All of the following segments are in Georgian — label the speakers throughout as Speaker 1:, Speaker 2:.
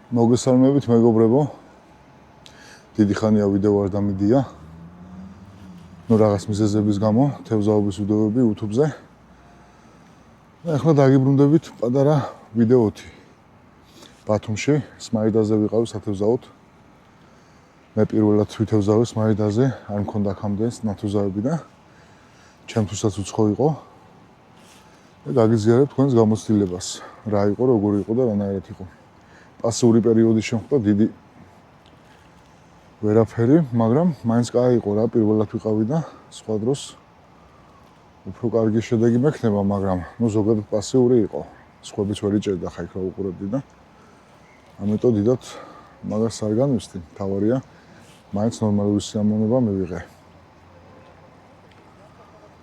Speaker 1: მოგესალმებით მეგობრებო. დიდი ხანია ვიდეო არ დამიდია. რაღაც მიზეზების გამო თევზაობის ვიდეოები YouTube-ზე. ახლა დაგიბრუნდებით პატარა ვიდეოთი. ბათუმში სმაიდაზე ვიყავი სათევზაოდ. მე პირველად ვითევზავე სმაიდაზე, არ მქონდა აქამდე ნათევზაები და ჩემთვისაც უცხო იყო. და გაგიზიარებ თქვენს გამოცდილებას. რა იყო, როგორი იყო და რანაირად იყო. პასიური პერიოდი შემხვდა დიდი ვერაფერი, მაგრამ მაინც კაი იყო რა, პირველად ვიყავი და სხვა დროს უფრო კარგი შედეგი მექნება, მაგრამ ზოგადად პასიური იყო. სხვაებიც ვერ იჭერდა ხა იქ რა უყურებდი და ამიტომ დიდად მაგას არ განვიხდი. თავარია მაინც ნორმალური სიამოვნება მივიღე.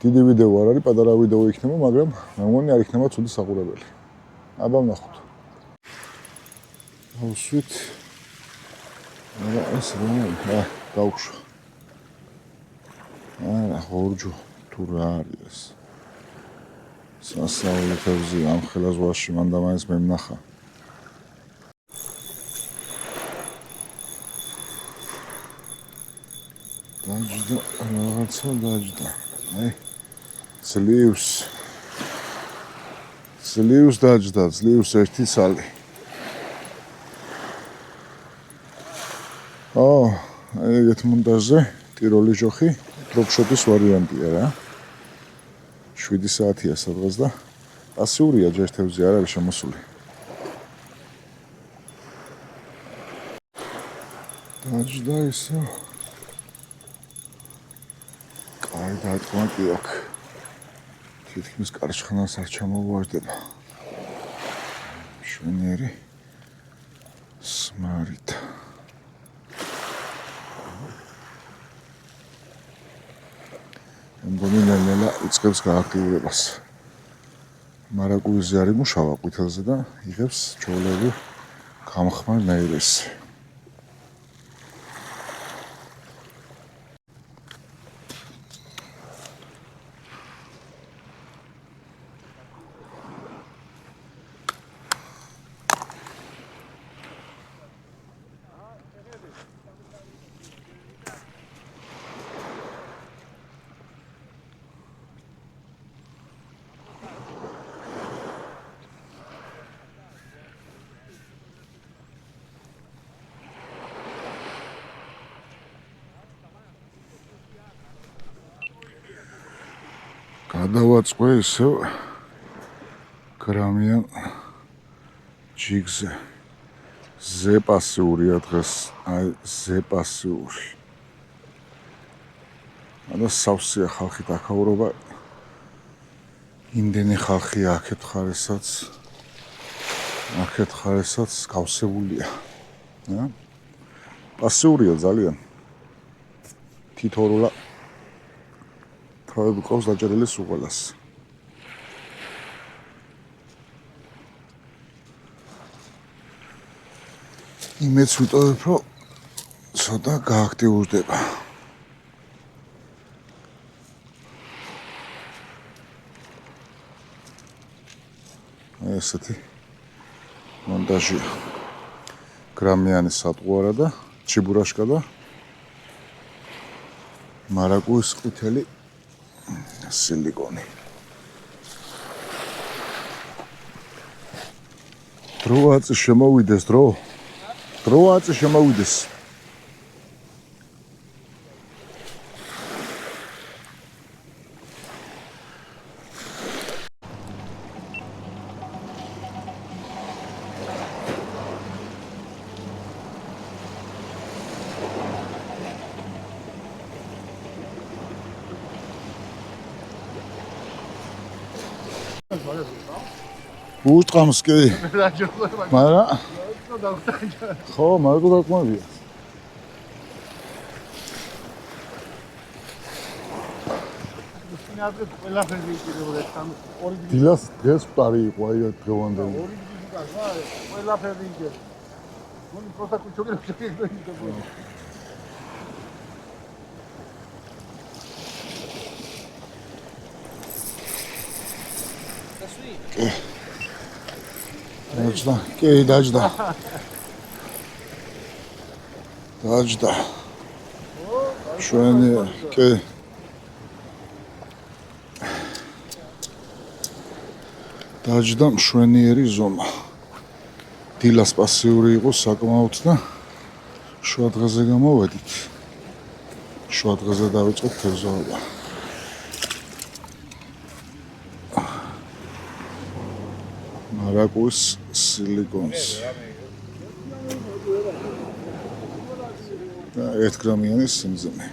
Speaker 1: დიდი ვიდეო არ არის, პატარა ვიდეო იქნება, მაგრამ მე მგონი არ იქნება ცუდი საყურებელი. აბა ვნახოთ. ავსვით. ეს რა, გავხშო. ხორჯო, თუ რა არის ეს. სასწაული თევზი ამ ხელა ზღვაში მანდა მაინც მე ვნახა. დაჯდა, რაღაცა დაჯდა. ძლივს დაჯდა, ძლივს ერთი სალი. ეგეთ მონტაჟზე ტიროლის ჟოხი დროპშოპის ვარიანტია რა. 7 საათია სადღაც და პასიურია ჯერ თევზი არ არის შემოსული. დაჯდა ისო. კაი დარტყმა კი აქვს. თითქმის კარჩხანას არ ჩამოვარდება. შვენიერი სმარით. მგონი ნელ-ნელა იწყებს გააქტიურებას. მარაკუიზე არ იმუშავა ყვითელზე და იღებს ჩვეულები გამხმარ ნაირეს. გადავაწყვე ისევ გრამიან ჯიგზე. ზე პასიურია დღეს, აი ზე პასიური. და სავსეა ხალხი დაქაურობა. იმდენი ხალხია აქეთ ხარესაც გავსებულია. პასიურია ძალიან. თითოეულა თავები ყავს დაჭერილი სუყელას. იმეც ვიტოვებ, რომ ცოტა გააქტიურდება. ესეთი მონტაჟია. გრამიანი სატყუარა და ჩიბურაშკა და მარაკუის ყვითელი სილიკონი. დროაც შემოვიდეს დროაც შემოვიდეს. ურტყამს კი. მაგრამ ხო, მაგო დაკმავია. დილას დღეს პარი იყო აი დღევანდელი. ყველაფერი იგე. მoni просто кучогер. დაჯდა, კი დაჯდა. დაჯდა. შვენი კი დაჯდა მშვენიერი ზომა. დილას პასიური იყო საკმაოდ და შუა დღეზე გამოვედით. შუა დღეზე დავიწყეთ თევზაობა. მარაკუის სილიკონს. და 1 გრამიანი სიმძიმე.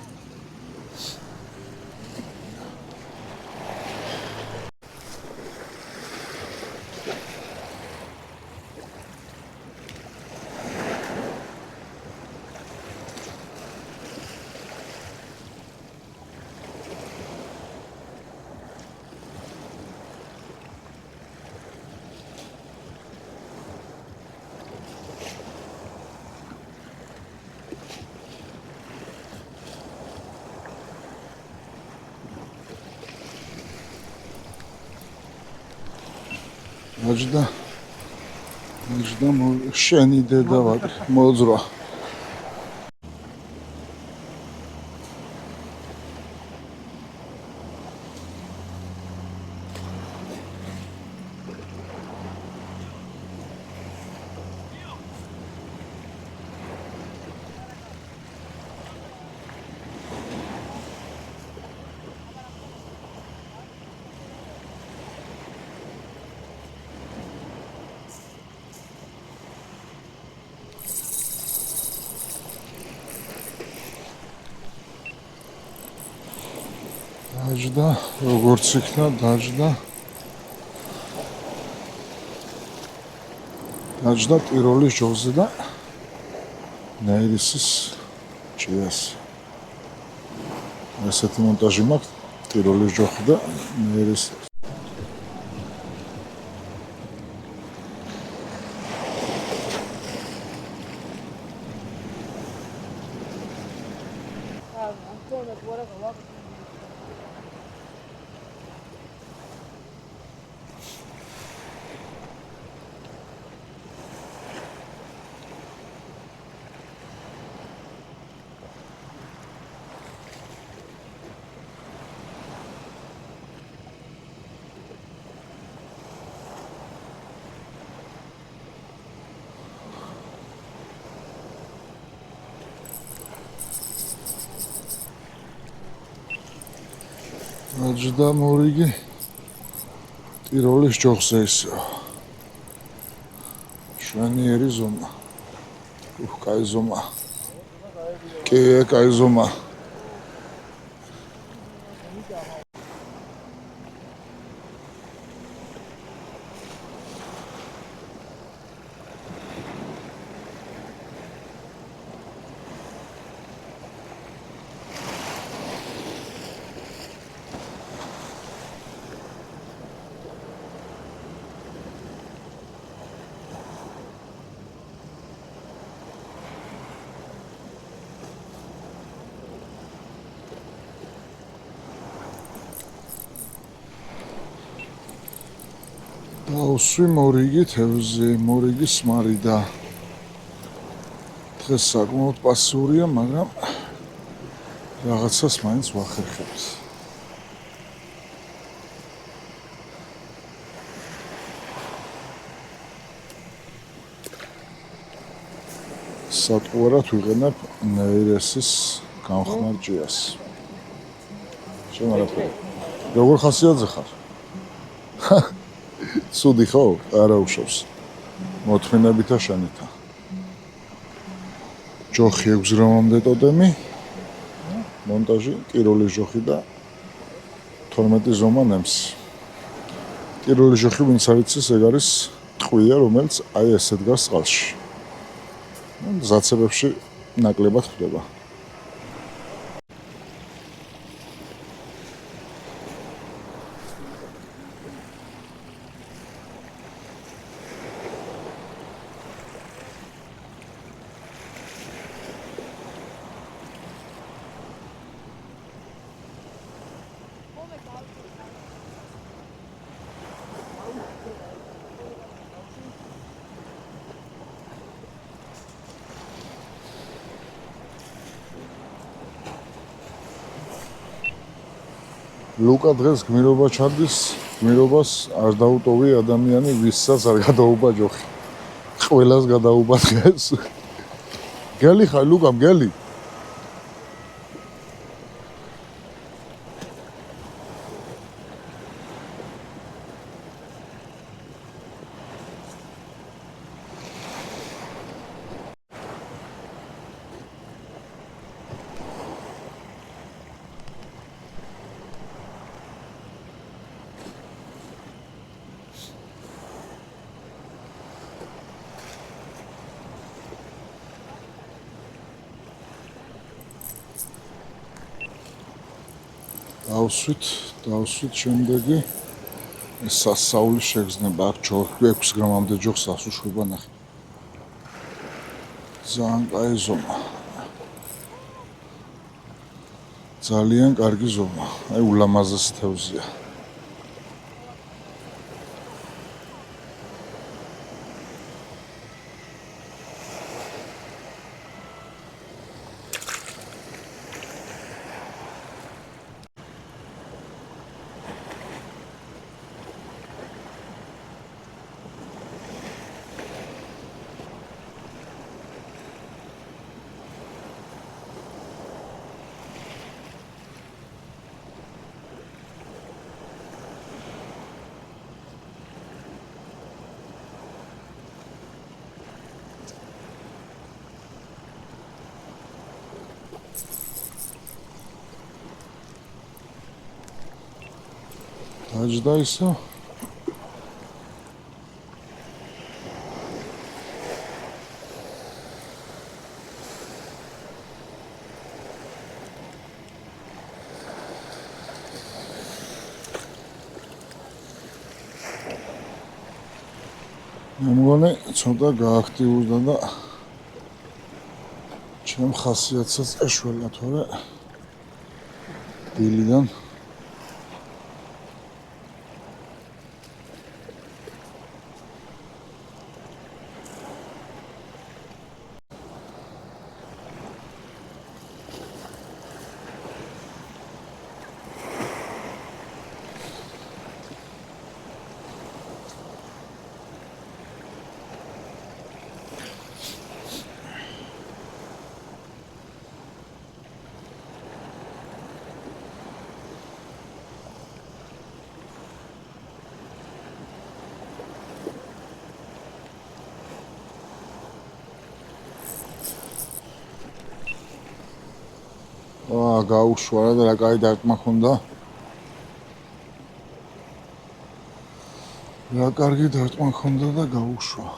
Speaker 1: დაჯდა შენი დედა ვაკ მოძრა. დაჯდა, როგორც იქნა დაჯდა. დაჯდა ტიროლის ჯოზე და ნაირისის ჭიას. ასეთი მონტაჟი მაქვს ტიროლის ჯოხი და ნაირის. დაჯდა მორიგი ტიროლის ჯოხზე ისო. შვენიერი ზომა. კაი ზომა. კი, კაი ზომა. დავსვი მორიგი თევზი, მორიგი სმარიდა. დღეს საკმაოდ პასიურია, მაგრამ რაღაცას მაინც ვახერხებთ. სატყუარად ვიყენებ ნაირესის გამხმარ ჭიას. შენ არაფერი. როგორ ხასიათზე ხარ? ცუდი ხო? არა უშავს. მოთხინებითა შენითა. ჯოხი 6 გრამამდე ტოტემი. მონტაჟი, ტიროლის ჯოხი და 12 ზომა ნემსი. ტიროლის ჯოხი ვინც არ იცის, ეგ არის ტყვია, რომელიც აი ესე დგას წყალში. ზაცებებში ნაკლებად ხდება. ლუკა დღეს გმირობა ჩადის, გმირობას არ დაუტოვი ადამიანი, ვისაც არ გადაუბა ჯოხი. ყველას გადაუბა დღეს. გელი ხარ ლუკა, გელი? დავსვით შემდეგი სასწაული შეგრძნება აქ ჯოხი 6 გრამამდე ჯოხს ასუშვება ნახე. ძალიან კაი ზომა. ძალიან კარგი ზომა. აი ულამაზესი თევზია. დაჯდა ისო. მე მგონი ცოტა გააქტიურდა და ჩემ ხასიათსაც ეშველა, თორე დილიდან გაუშვა და რა კაი დარტყმა ხონდა. რა კარგი დარტყმა ხონდა და გაუშვა.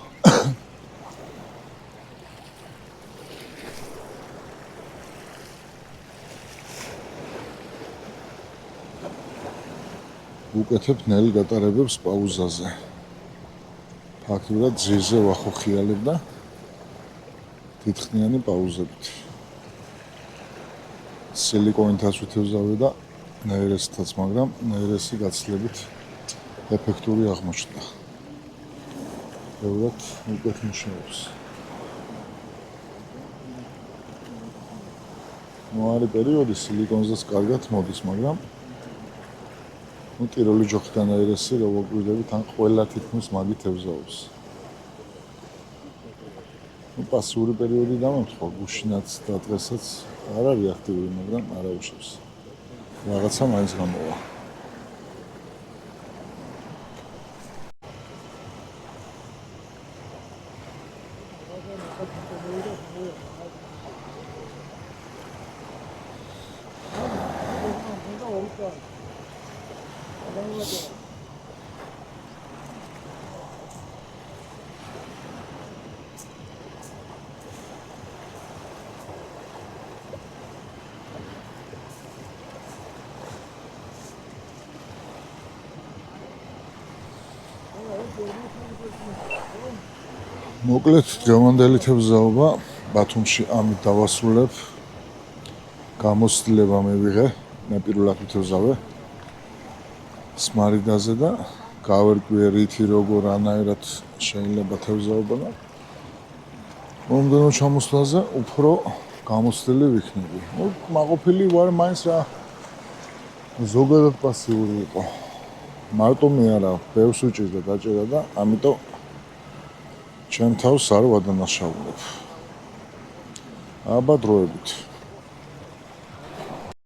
Speaker 1: უკეთებ ნელ გატარებებს პაუზაზე. ფაქტობრივად ძიზე ვახოხიალებ და თითქმიანი პაუზებით. სილიკონითაც ვთევზავე და ნაერესითაც, მაგრამ ნაერესი გაცილებით ეფექტური აღმოჩნდა. ბევრად უკეთ მუშაობს. მოარი პერიოდი სილიკონზეც კარგად მოდის, მაგრამ ტიროლი ჯოხიდან ნაერესი რო ვაკვირდებით, ან ყველა თითქმის მაგით ევზაობს. პასიური პერიოდი დამემთხვა, გუშინაც და დღესაც არ არის აქტიური, მაგრამ არ აუშვებს. რაღაცა მაინც გამოვა. მოკლედ დღევანდელი თევზაობა ბათუმში ამით დავასრულებ. გამოცდილება მივიღე, მე პირველად ვთევზავე სმარიდაზე და გავერკვიე რითი როგორ ანაირად შეიძლება თევზაობა და მომდენო ჩამოსვლაზე უფრო გამოცდილი ვიქნები. მაყოფილი ვარ მაინც რა ზოგადად პასიური იყო. მარტომი არა, ბევრს უჭირდა დაჭერა და ამიტომ ჩემ თავს არ ვადანაშაულებ. აბა დროებით.